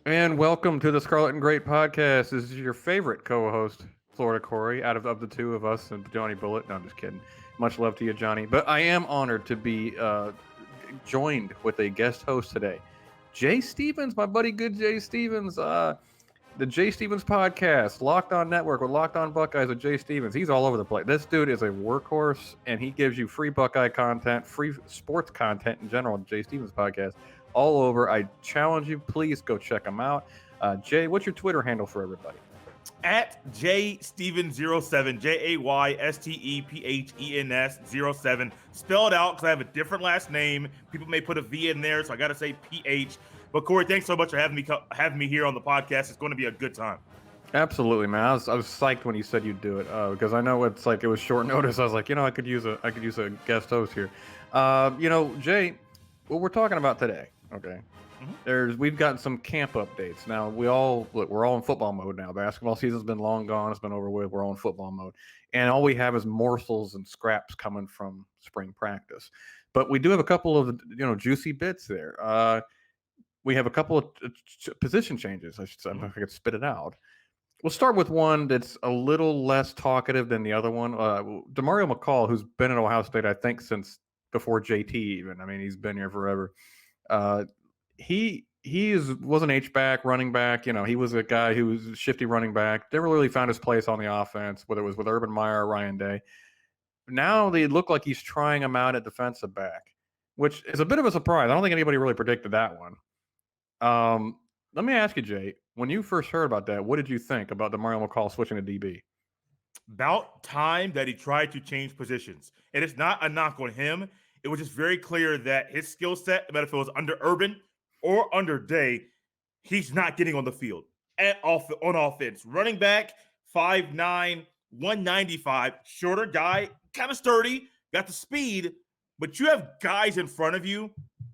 And welcome to the Scarlet and Great podcast. This is your favorite co-host, Florida Corey, out of the two of us, and Johnny Bullet. No, I'm just kidding. Much love to you, Johnny. But I am honored to be joined with a guest host today, Jay Stevens, my buddy, good Jay Stevens. The Jay Stevens podcast, Locked On Network with Locked On Buckeyes with Jay Stevens. He's all over the place. This dude is a workhorse, and he gives you free Buckeye content, free sports content in general. Jay Stevens podcast, all over. I challenge you, please go check him out. Jay, what's your Twitter handle for everybody? At JStevens07, JAYSTEPHENS07, spelled out because I have a different last name. People may put a V in there, so I got to say PH. But Corey, thanks so much for having me here on the podcast. It's going to be a good time. Absolutely, man. I was psyched when you said you'd do it because I know it's like it was short notice. I was like, I could use a guest host here. Jay, what we're talking about today, okay? We've gotten some camp updates. Now we're all in football mode now. Basketball season's been long gone. It's been over with. We're all in football mode, and all we have is morsels and scraps coming from spring practice. But we do have a couple of juicy bits there. We have a couple of position changes. I should say, if I could spit it out. We'll start with one that's a little less talkative than the other one. Demario McCall, who's been at Ohio State, I think, since before JT even. I mean, he's been here forever. He was an H-back, running back. He was a guy who was a shifty running back. Never really found his place on the offense, whether it was with Urban Meyer or Ryan Day. Now they look like he's trying him out at defensive back, which is a bit of a surprise. I don't think anybody really predicted that one. Let me ask you, Jay, when you first heard about that, what did you think about Demario McCall switching to DB? About time that he tried to change positions. And it's not a knock on him. It was just very clear that his skill set, no matter if it was under Urban or under Day, he's not getting on the field on offense. Running back, 5'9", 195, shorter guy, kind of sturdy, got the speed, but you have guys in front of you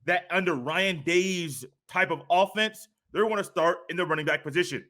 that under Ryan Day's type of offense, they're going to start in the running back position.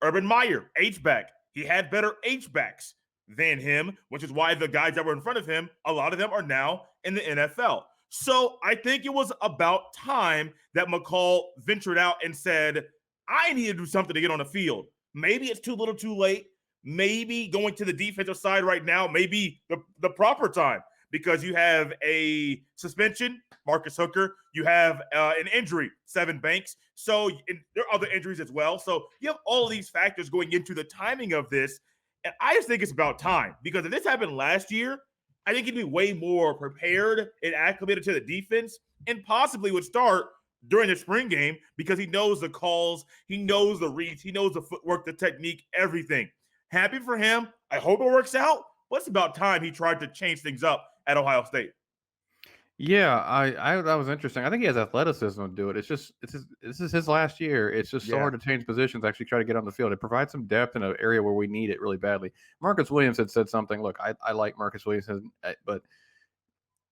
Urban Meyer, H-back. He had better H-backs than him, which is why the guys that were in front of him, a lot of them are now in the NFL. So I think it was about time that McCall ventured out and said, I need to do something to get on the field. Maybe it's too little too late. Maybe going to the defensive side right now, maybe the proper time. Because you have a suspension, Marcus Hooker. You have an injury, Sevyn Banks. So there are other injuries as well. So you have all of these factors going into the timing of this. And I just think it's about time. Because if this happened last year, I think he'd be way more prepared and acclimated to the defense and possibly would start during the spring game because he knows the calls, he knows the reads, he knows the footwork, the technique, everything. Happy for him. I hope it works out. But it's about time he tried to change things up at Ohio State. Yeah, that was interesting. I think he has athleticism to do it. This is his last year. It's just so hard to change positions, actually try to get on the field. It provides some depth in an area where we need it really badly. Marcus Williams had said something. Look, I like Marcus Williams, but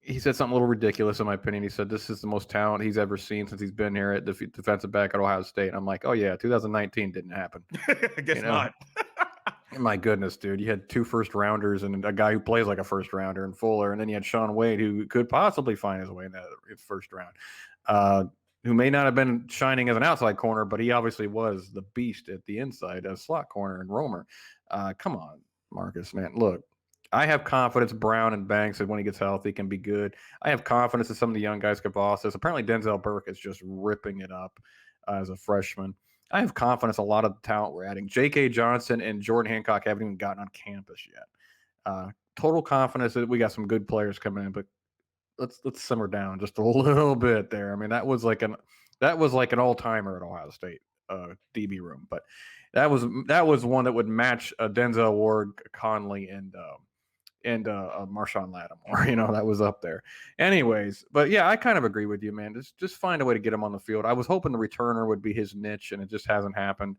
he said something a little ridiculous in my opinion. He said this is the most talent he's ever seen since he's been here at defensive back at Ohio State. And I'm like, oh yeah, 2019 didn't happen. I guess not. My goodness, dude. You had 2 first-rounders and a guy who plays like a first-rounder in Fuller, and then you had Shaun Wade, who could possibly find his way in that first round, who may not have been shining as an outside corner, but he obviously was the beast at the inside, a slot corner and roamer. Come on, Marcus, man. Look, I have confidence Brown and Banks that when he gets healthy can be good. I have confidence that some of the young guys could boss this. Apparently Denzel Burke is just ripping it up as a freshman. I have confidence a lot of the talent we're adding. J.K. Johnson and Jordan Hancock haven't even gotten on campus yet. Total confidence that we got some good players coming in, but let's simmer down just a little bit there. I mean, that was like an all-timer at Ohio State DB room, but that was one that would match Denzel Ward, Conley, and Marshawn Lattimore. That was up there. Anyways, but yeah, I kind of agree with you, man. Just find a way to get him on the field. I was hoping the returner would be his niche, and it just hasn't happened.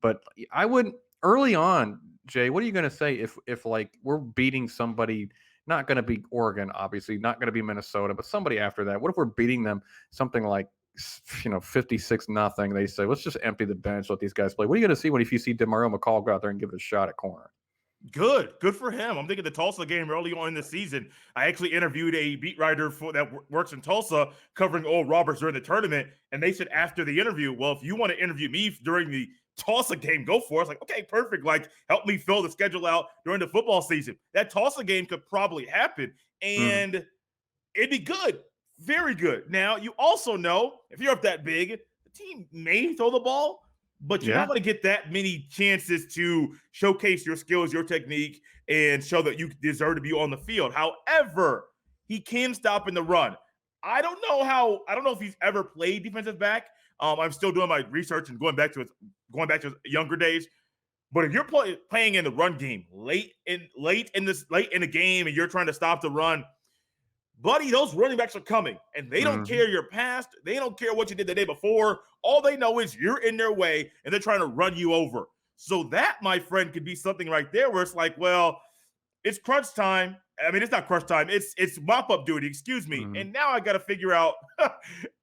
But I would early on, Jay. What are you going to say if like we're beating somebody? Not going to be Oregon, obviously. Not going to be Minnesota, but somebody after that. What if we're beating them something like 56-0? They say let's just empty the bench, let these guys play. What are you going to see if you see Demario McCall go out there and give it a shot at corner? Good for him. I'm thinking the Tulsa game early on in the season. I actually interviewed a beat writer works in Tulsa covering Oral Roberts during the tournament, and they said after the interview, "Well, if you want to interview me during the Tulsa game, go for it." I was like, "Okay, perfect. Like, help me fill the schedule out during the football season." That Tulsa game could probably happen, Mhm. and it'd be good, very good. Now, you also know if you're up that big, the team may throw the ball, but you're not Yeah. going to get that many chances to showcase your skills, your technique, and show that you deserve to be on the field. However, he can stop in the run. I don't know if he's ever played defensive back. I'm still doing my research and going back to his younger days. But if you're playing in the run game late in the game and you're trying to stop the run, buddy, those running backs are coming and they don't Mhm. care your past. They don't care what you did the day before. All they know is you're in their way and they're trying to run you over. So that, my friend, could be something right there where it's like, well, it's crunch time. I mean, it's not crunch time. It's mop up duty. Excuse me. Mhm. And now I got to figure out.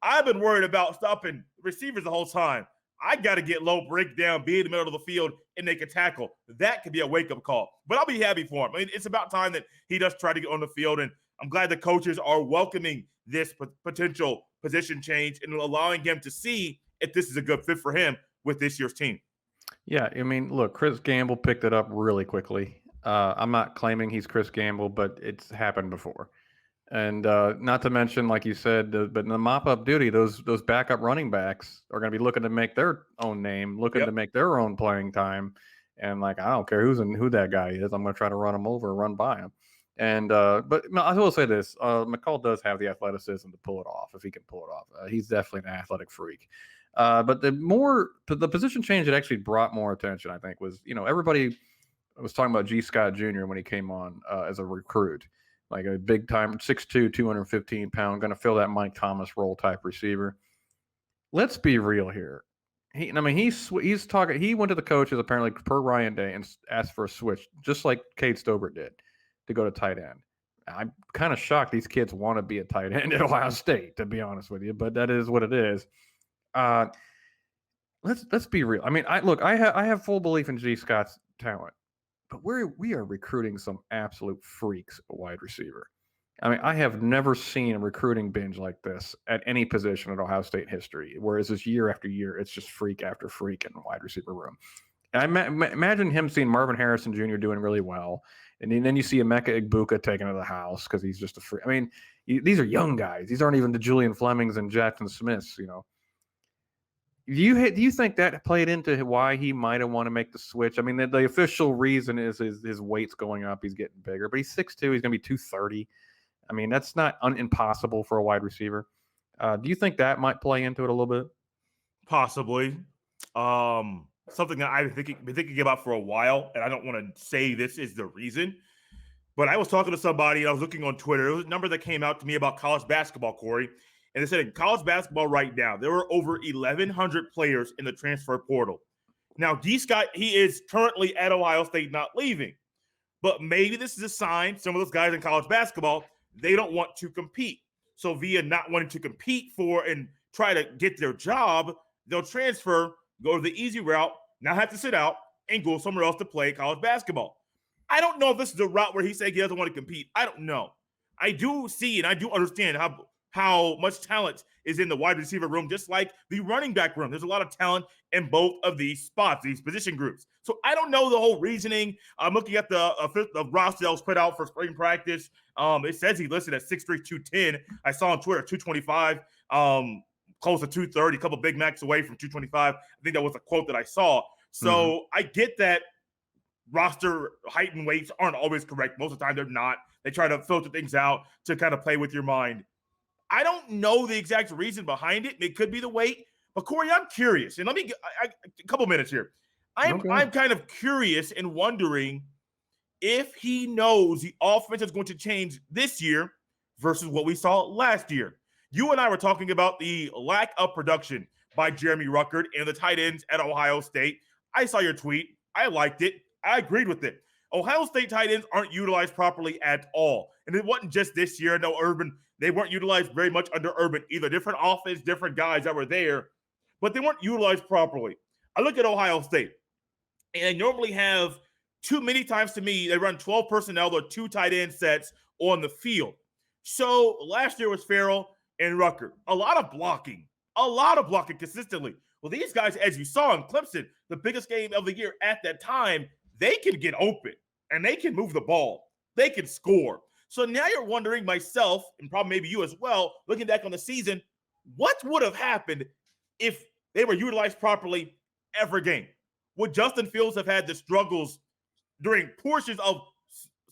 I've been worried about stopping receivers the whole time. I got to get low, break down, be in the middle of the field, and make a tackle. That could be a wake up call. But I'll be happy for him. I mean, it's about time that he does try to get on the field, and I'm glad the coaches are welcoming this potential position change and allowing him to see if this is a good fit for him with this year's team. Yeah, I mean, look, Chris Gamble picked it up really quickly. I'm not claiming he's Chris Gamble, but it's happened before. And not to mention, like you said, but in the mop up duty, those backup running backs are going to be looking to make their own name, looking to Yep. make their own playing time, and like I don't care who that guy is, I'm going to try to run him over, run by him. And but no, I will say this: McCall does have the athleticism to pull it off if he can pull it off. He's definitely an athletic freak. But the position change that actually brought more attention, I think, was everybody was talking about G. Scott Jr. when he came on as a recruit, like a big time 6'2", 215 pound, going to fill that Mike Thomas role type receiver. Let's be real here. I mean, he's talking. He went to the coaches apparently per Ryan Day and asked for a switch, just like Cade Stover did, to go to tight end. I'm kind of shocked these kids want to be a tight end at Ohio State, to be honest with you, but that is what it is. Uh, let's be real. I mean, I have full belief in G. Scott's talent, but we are recruiting some absolute freaks at wide receiver. I mean, I have never seen a recruiting binge like this at any position in Ohio State history. Whereas this year after year, it's just freak after freak in the wide receiver room. And imagine him seeing Marvin Harrison Jr. doing really well, and then you see Emeka Egbuka taken to the house because he's just a freak. I mean, these are young guys. These aren't even the Julian Flemings and Jackson Smiths. Do you think that played into why he might have want to make the switch? I mean, the official reason is his weight's going up. He's getting bigger, but he's 6'2". He's going to be 230. I mean, that's not impossible for a wide receiver. Do you think that might play into it a little bit? Possibly. Something that I've been thinking about for a while, and I don't want to say this is the reason, but I was talking to somebody and I was looking on Twitter. It was a number that came out to me about college basketball, Corey. And they said in college basketball right now, there are over 1,100 players in the transfer portal. Now, D. Scott, he is currently at Ohio State, not leaving. But maybe this is a sign some of those guys in college basketball, they don't want to compete. So via not wanting to compete for and try to get their job, they'll transfer, go to the easy route, not have to sit out, and go somewhere else to play college basketball. I don't know if this is a route where he's saying he doesn't want to compete. I don't know. I do see and I do understand how much talent is in the wide receiver room, just like the running back room. There's a lot of talent in both of these spots, these position groups. So I don't know the whole reasoning. I'm looking at the roster that was put out for spring practice. It says he listed at 6'3", 210. I saw on Twitter 225, close to 230, a couple Big Macs away from 225. I think that was a quote that I saw. Mm-hmm. So I get that roster height and weights aren't always correct. Most of the time, they're not. They try to filter things out to kind of play with your mind. I don't know the exact reason behind it. It could be the weight. But Corey, I'm curious, and let me a couple minutes here. I'm Okay. kind of curious and wondering if he knows the offense is going to change this year versus what we saw last year. You and I were talking about the lack of production by Jeremy Ruckert and the tight ends at Ohio State. I saw your tweet. I liked it. I agreed with it. Ohio State tight ends aren't utilized properly at all. And it wasn't just this year. No, Urban, they weren't utilized very much under Urban either. Different offense, different guys that were there, but they weren't utilized properly. I look at Ohio State, and they normally have too many times to me, they run 12 personnel or 2 tight end sets on the field. So last year was Farrell and Rucker. A lot of blocking consistently. Well, these guys, as you saw in Clemson, the biggest game of the year at that time, they can get open and they can move the ball. They can score. So now you're wondering, myself, and probably maybe you as well, looking back on the season, what would have happened if they were utilized properly every game? Would Justin Fields have had the struggles during portions of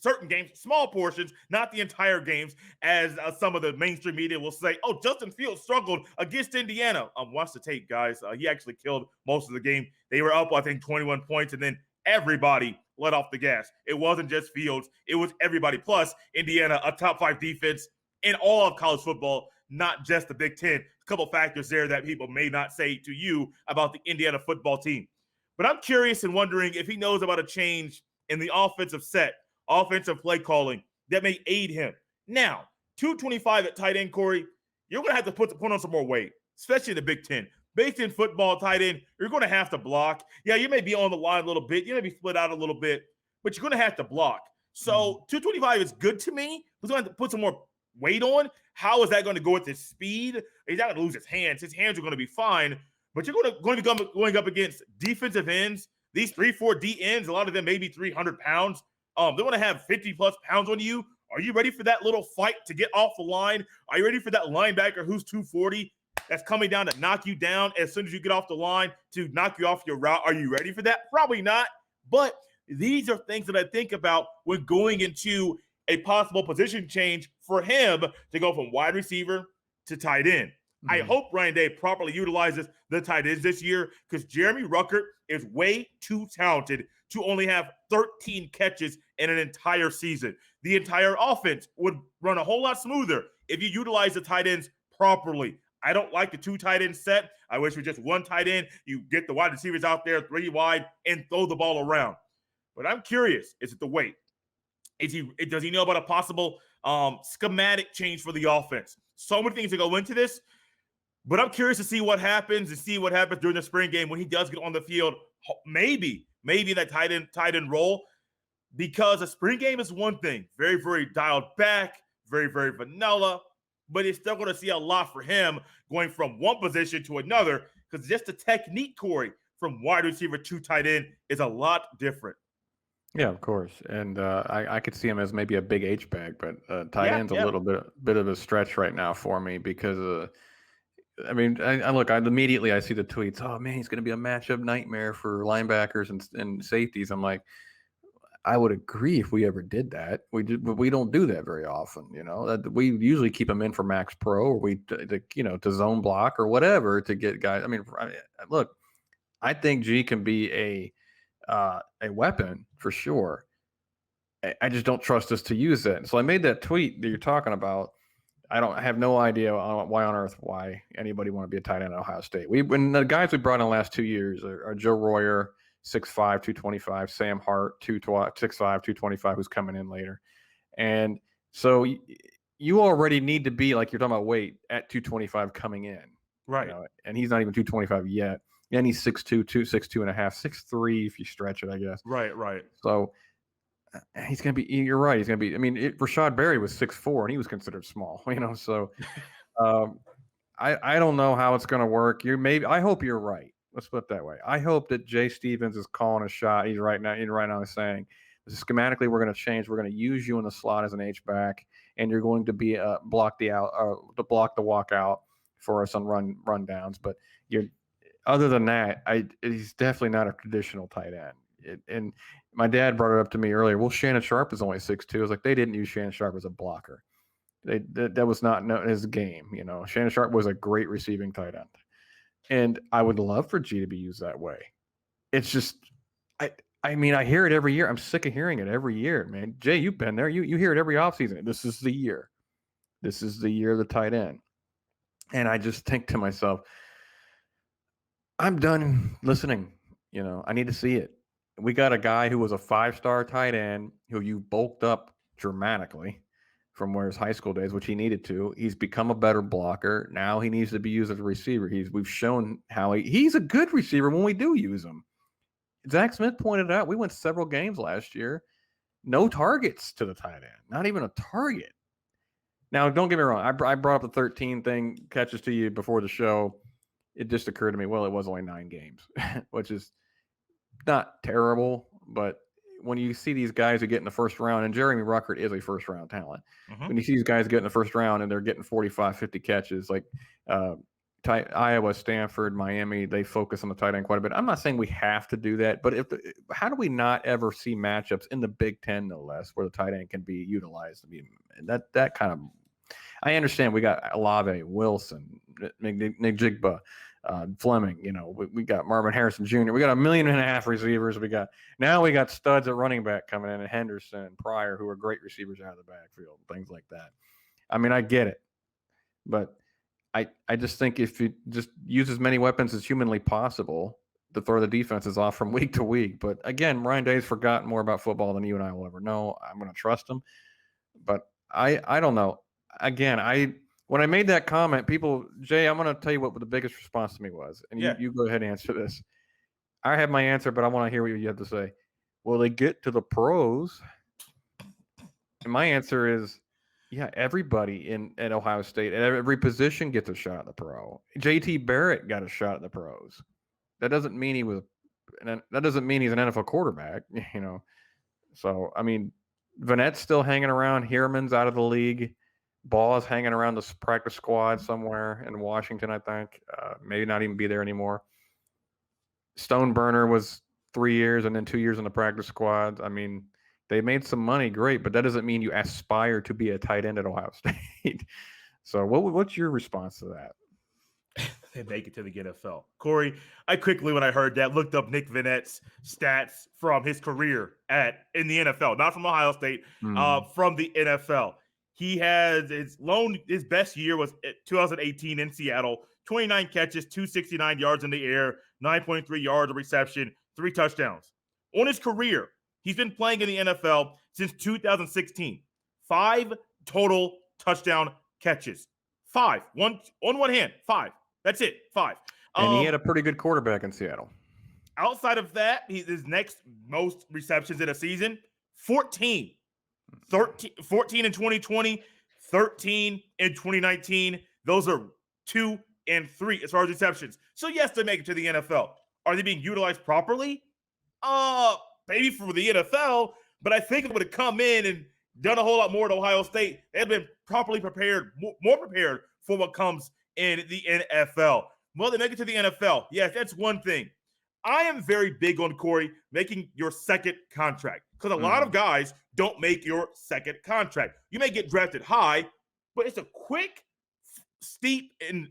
certain games, small portions, not the entire games, as some of the mainstream media will say, oh, Justin Fields struggled against Indiana. Watch the tape, guys. He actually killed most of the game. They were up, I think, 21 points, and then everybody let off the gas. It wasn't just Fields. It was everybody. Plus, Indiana, a top 5 defense in all of college football, not just the Big Ten. A couple factors there that people may not say to you about the Indiana football team. But I'm curious and wondering if he knows about a change in the offensive set, offensive play calling that may aid him. Now, 225 at tight end, Corey, you're going to have to put on some more weight, especially in the Big Ten. Big Ten football tight end, you're going to have to block. Yeah, you may be on the line a little bit. You may be split out a little bit, but you're going to have to block. So 225 is good to me. He's going to have to put some more weight on. How is that going to go with his speed? He's not going to lose his hands. His hands are going to be fine. But you're going to be going up against defensive ends. These 3-4 D ends, a lot of them maybe 300 pounds. They're going to have 50-plus pounds on you. Are you ready for that little fight to get off the line? Are you ready for that linebacker who's 240 that's coming down to knock you down as soon as you get off the line to knock you off your route? Are you ready for that? Probably not. But these are things that I think about when going into a possible position change for him to go from wide receiver to tight end. I hope Ryan Day properly utilizes the tight ends this year because Jeremy Ruckert is way too talented to only have 13 catches in an entire season. The entire offense would run a whole lot smoother if you utilize the tight ends properly. I don't like the 2 tight end set. I wish with just 1 tight end, you get the wide receivers out there 3 wide and throw the ball around. But I'm curious, is it the weight? Does he know about a possible schematic change for the offense? So many things that go into this. But I'm curious to see what happens during the spring game when he does get on the field. Maybe that tight end role, because a spring game is one thing, very, very dialed back, very, very vanilla, but it's still going to see a lot for him going from one position to another because just the technique, Corey, from wide receiver to tight end is a lot different. Yeah, of course. And I could see him as maybe a big H-back, but tight end's a little bit of a stretch right now for me because I mean, I look. Immediately I see the tweets. Oh man, he's going to be a matchup nightmare for linebackers and safeties. I'm like, I would agree if we ever did that. But we don't do that very often. You know, we usually keep them in for max pro or to zone block or whatever to get guys. I mean, look, I think G can be a weapon for sure. I just don't trust us to use it. So I made that tweet that you're talking about. I have no idea why anybody want to be a tight end at Ohio State. When the guys we brought in the last 2 years are Joe Royer, 6'5", 225, Sam Hart, 6'5", 225, who's coming in later. And so you already need to be, like you're talking about weight, at 225 coming in. Right. You know, and he's not even 225 yet. And he's 6'2", 6'2 and a half, 6'3 if you stretch it, I guess. Right. So he's going to be, you're right. He's going to be, I mean, Rashad Berry was 6'4", and he was considered small, so I don't know how it's going to work. I hope you're right. Let's put it that way. I hope that Jay Stevens is calling a shot. He's right now he's saying, schematically, we're going to change. We're going to use you in the slot as an H-back, and you're going to be block the walk out for us on rundowns. But other than that, he's definitely not a traditional tight end. And my dad brought it up to me earlier. Well, Shannon Sharp is only 6'2". I was like, they didn't use Shannon Sharp as a blocker. That was not his game. Shannon Sharp was a great receiving tight end, and I would love for G to be used that way. It's just, I mean, I hear it every year. I'm sick of hearing it every year, man. Jay, you've been there. You hear it every offseason. This is the year. This is the year of the tight end, and I just think to myself, I'm done listening. I need to see it. We got a guy who was a 5-star tight end who you bulked up dramatically from where his high school days, which he needed to. He's become a better blocker. Now he needs to be used as a receiver. We've shown how he's a good receiver when we do use him. Zach Smith pointed out, we went several games last year, no targets to the tight end, not even a target. Now, don't get me wrong. I brought up the 13 thing catches to you before the show. It just occurred to me, well, it was only 9 games, which is not terrible. But when you see these guys who get in the first round, and Jeremy Ruckert is a first round talent, when you see these guys get in the first round and they're getting 45, 50 catches, like Iowa, Stanford, Miami, they focus on the tight end quite a bit. I'm not saying we have to do that, but how do we not ever see matchups in the Big Ten, no less, where the tight end can be utilized? I mean, that kind of, I understand we got Olave, Wilson, Nick Jigba, Fleming. We got Marvin Harrison Jr. We got 1.5 million receivers. We got studs at running back coming in, and Henderson and Pryor, who are great receivers out of the backfield, things like that. I mean, I get it, but I just think if you just use as many weapons as humanly possible to throw the defenses off from week to week. But again, Ryan Day's forgotten more about football than you and I will ever know. I'm going to trust him, but I don't know. Again, when I made that comment, Jay, I'm going to tell you what the biggest response to me was, and you go ahead and answer this. I have my answer, but I want to hear what you have to say. Will they get to the pros? And my answer is, yeah, everybody at Ohio State at every position gets a shot at the pro. JT Barrett got a shot at the pros. That doesn't mean he's an NFL quarterback, So I mean, Vanette's still hanging around. Hierman's out of the league. Ball's hanging around the practice squad somewhere in Washington, I think. Maybe not even be there anymore. Stoneburner was 3 years and then 2 years in the practice squad. I mean, they made some money, great, but that doesn't mean you aspire to be a tight end at Ohio State. So what's your response to that? They make it to the NFL. Corey, I quickly, when I heard that, looked up Nick Vanette's stats from his career in the NFL, not from Ohio State, from the NFL. He has his best year was 2018 in Seattle, 29 catches, 269 yards in the air, 9.3 yards of reception, 3 touchdowns. On his career, he's been playing in the NFL since 2016. 5 total touchdown catches. 5. On one hand, 5. That's it, 5. And he had a pretty good quarterback in Seattle. Outside of that, his next most receptions in a season, 14. 14 in 2020, 13 in 2019. Those are 2 and 3 as far as receptions. So yes, they make it to the NFL. Are they being utilized properly? Maybe for the NFL, but I think it would have come in and done a whole lot more at Ohio State. They've been properly prepared, more prepared for what comes in the NFL. Well, they make it to the NFL. Yes, that's one thing. I am very big on, Corey, making your second contract, because a lot of guys don't make your second contract. You may get drafted high, but it's a quick, steep, and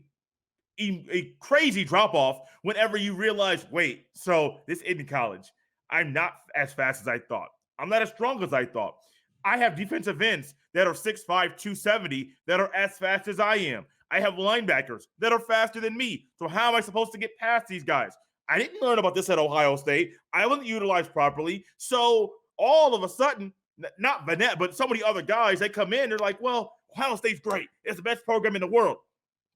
a crazy drop-off whenever you realize, wait, so this isn't college. I'm not as fast as I thought. I'm not as strong as I thought. I have defensive ends that are 6'5", 270 that are as fast as I am. I have linebackers that are faster than me. So how am I supposed to get past these guys? I didn't learn about this at Ohio State. I wasn't utilized properly. So all of a sudden, not Vanette, but so many other guys, they come in, they're like, well, Ohio State's great. It's the best program in the world.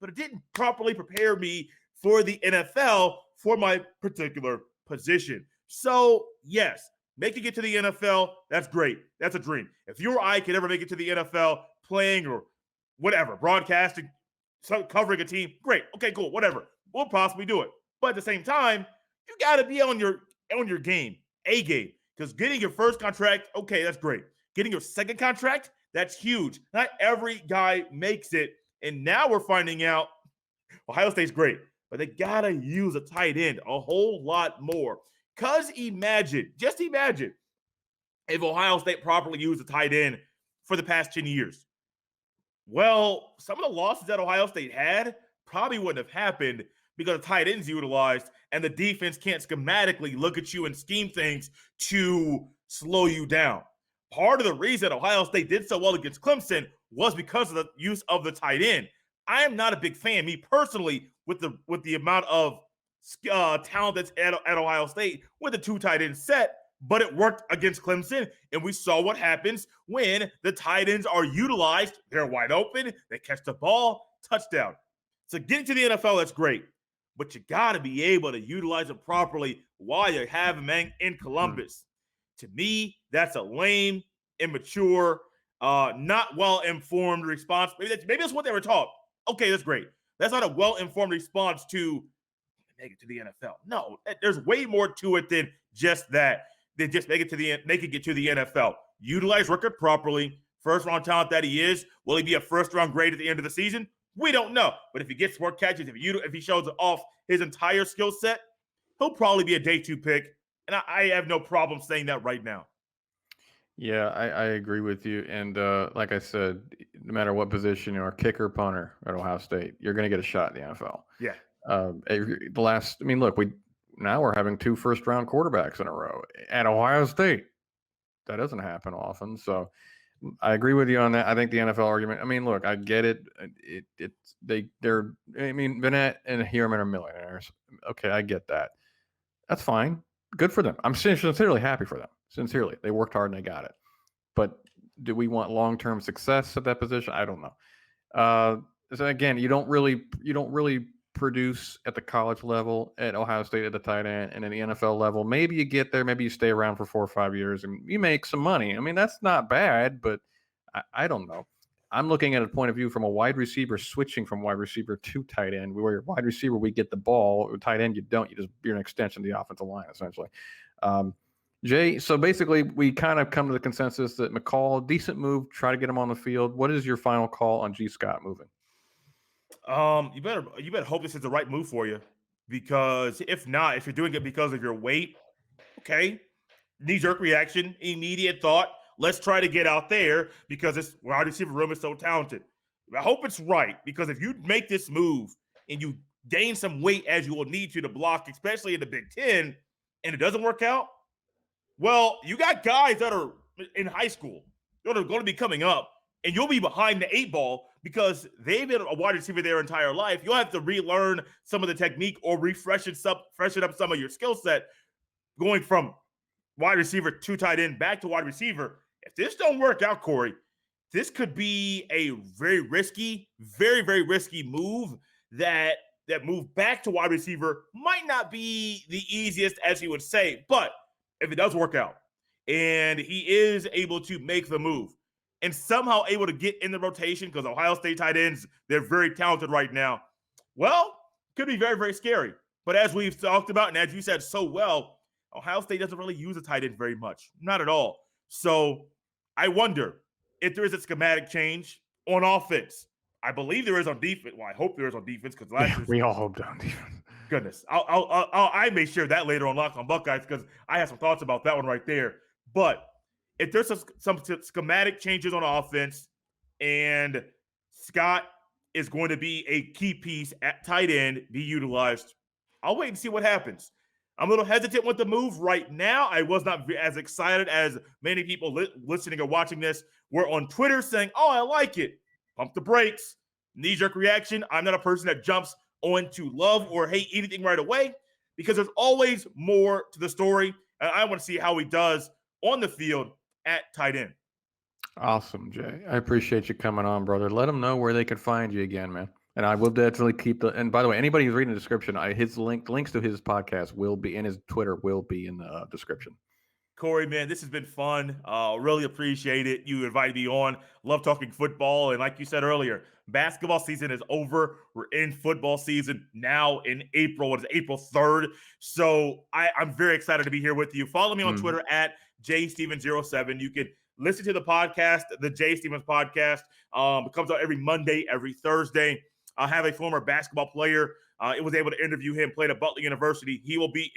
But it didn't properly prepare me for the NFL for my particular position. So, yes, making it to the NFL, that's great. That's a dream. If you or I could ever make it to the NFL playing or whatever, broadcasting, covering a team, great. Okay, cool, whatever. We'll possibly do it. But at the same time, you got to be on your game, A game. Because getting your first contract, okay, that's great. Getting your second contract, that's huge. Not every guy makes it. And now we're finding out Ohio State's great, but they got to use a tight end a whole lot more. Because just imagine if Ohio State properly used a tight end for the past 10 years. Well, some of the losses that Ohio State had probably wouldn't have happened because the tight end's utilized and the defense can't schematically look at you and scheme things to slow you down. Part of the reason Ohio State did so well against Clemson was because of the use of the tight end. I am not a big fan, me personally, with the amount of talent that's at Ohio State with the 2 tight end set, but it worked against Clemson, and we saw what happens when the tight ends are utilized. They're wide open, they catch the ball, touchdown. So getting to the NFL, that's great, but you got to be able to utilize it properly while you have him in Mm. Columbus. To me, that's a lame, immature, not well-informed response. Maybe that's what they were taught. Okay, that's great. That's not a well-informed response to make it to the NFL. No, there's way more to it than just that. Than just make it to the NFL. Utilize Rickard properly. First round talent that he is. Will he be a first round grade at the end of the season? We don't know. But if he gets more catches, if he shows off his entire skill set, he'll probably be a day 2 pick. And I have no problem saying that right now. Yeah, I agree with you. And like I said, no matter what position you are, kicker, punter at Ohio State, you're going to get a shot in the NFL. Yeah. Look, we're having 2 first round quarterbacks in a row at Ohio State. That doesn't happen often. So I agree with you on that. I think the NFL argument. I mean, look, I get it. Vanette and Hierman are millionaires. Okay, I get that. That's fine. Good for them. I'm sincerely happy for them. Sincerely, they worked hard and they got it. But do we want long-term success at that position? I don't know. So again, you don't really produce at the college level at Ohio State at the tight end, and at the NFL level, maybe you get there, maybe you stay around for 4 or 5 years and you make some money. I mean, that's not bad, but I don't know. I'm looking at a point of view from a wide receiver switching from wide receiver to tight end. Where wide receiver, we get the ball. Tight end, you don't. You're an extension of the offensive line, essentially. Jay, so basically, we kind of come to the consensus that McCall, decent move, try to get him on the field. What is your final call on G. Scott moving? You better hope this is the right move for you, because if not, if you're doing it because of your weight, okay, knee-jerk reaction, immediate thought, let's try to get out there because this wide receiver room is so talented. I hope it's right, because if you make this move and you gain some weight as you will need to block, especially in the Big Ten, and it doesn't work out, well, you got guys that are in high school that are going to be coming up, and you'll be behind the 8 ball because they've been a wide receiver their entire life. You'll have to relearn some of the technique or freshen up some of your skill set going from wide receiver to tight end back to wide receiver. If this don't work out, Corey, this could be a very risky move. That move back to wide receiver might not be the easiest, as you would say, but if it does work out and he is able to make the move and somehow able to get in the rotation, because Ohio State tight ends, they're very talented right now, well, could be very, very scary. But as we've talked about, and as you said so well, Ohio State doesn't really use a tight end very much. Not at all. So I wonder if there is a schematic change on offense. I believe there is on defense. Well, I hope there is on defense, because last year we all hope on defense. Goodness, I may share that later on Locked On Buckeyes, because I have some thoughts about that one right there. But if there's some schematic changes on offense and Scott is going to be a key piece at tight end, be utilized, I'll wait and see what happens. I'm a little hesitant with the move right now. I was not as excited as many people listening or watching this were on Twitter saying, oh, I like it. Pump the brakes. Knee-jerk reaction. I'm not a person that jumps on to love or hate anything right away, because there's always more to the story. And I want to see how he does on the field at tight end. Awesome, Jay. I appreciate you coming on, brother. Let them know where they can find you again, man. And I will definitely keep and by the way, anybody who's reading the description, his links to his podcast will be in his Twitter will be in the description. Corey, man, this has been fun. Really appreciate it. You invited me on. Love talking football. And like you said earlier, basketball season is over. We're in football season now in April. It is April 3rd. So I'm very excited to be here with you. Follow me on Twitter at jstevens07. You can listen to the podcast, the Jay Stevens podcast. It comes out every Monday, every Thursday. I have a former basketball player. It was able to interview him, played at Butler University. He will be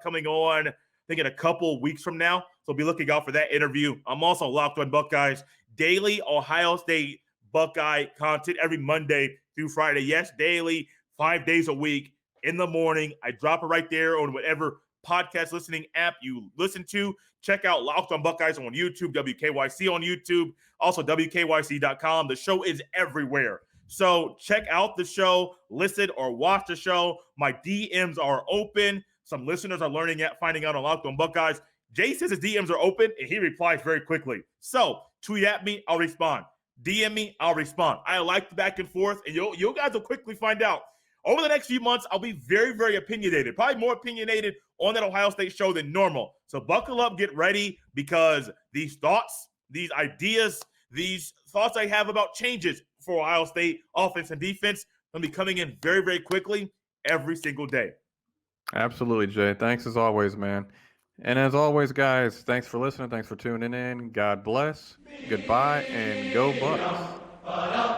coming on, I think, in a couple weeks from now. So be looking out for that interview. I'm also Locked On Buckeyes, daily Ohio State Buckeye content every Monday through Friday. Yes, daily, 5 days a week in the morning. I drop it right there on whatever podcast listening app you listen to. Check out Locked On Buckeyes on YouTube, WKYC on YouTube, also WKYC.com. The show is everywhere. So check out the show, listen or watch the show. My DMs are open. Some listeners are finding out on Locked On Buckeyes. Jay says his DMs are open, and he replies very quickly. So tweet at me, I'll respond. DM me, I'll respond. I like the back and forth, and you guys will quickly find out over the next few months, I'll be very, very opinionated, probably more opinionated on that Ohio State show than normal. So buckle up, get ready, because these thoughts, these ideas, these thoughts I have about changes for Ohio State offense and defense will be coming in very, very quickly every single day. Absolutely, Jay. Thanks as always, man. And as always, guys, thanks for listening. Thanks for tuning in. God bless. Goodbye and go Bucks.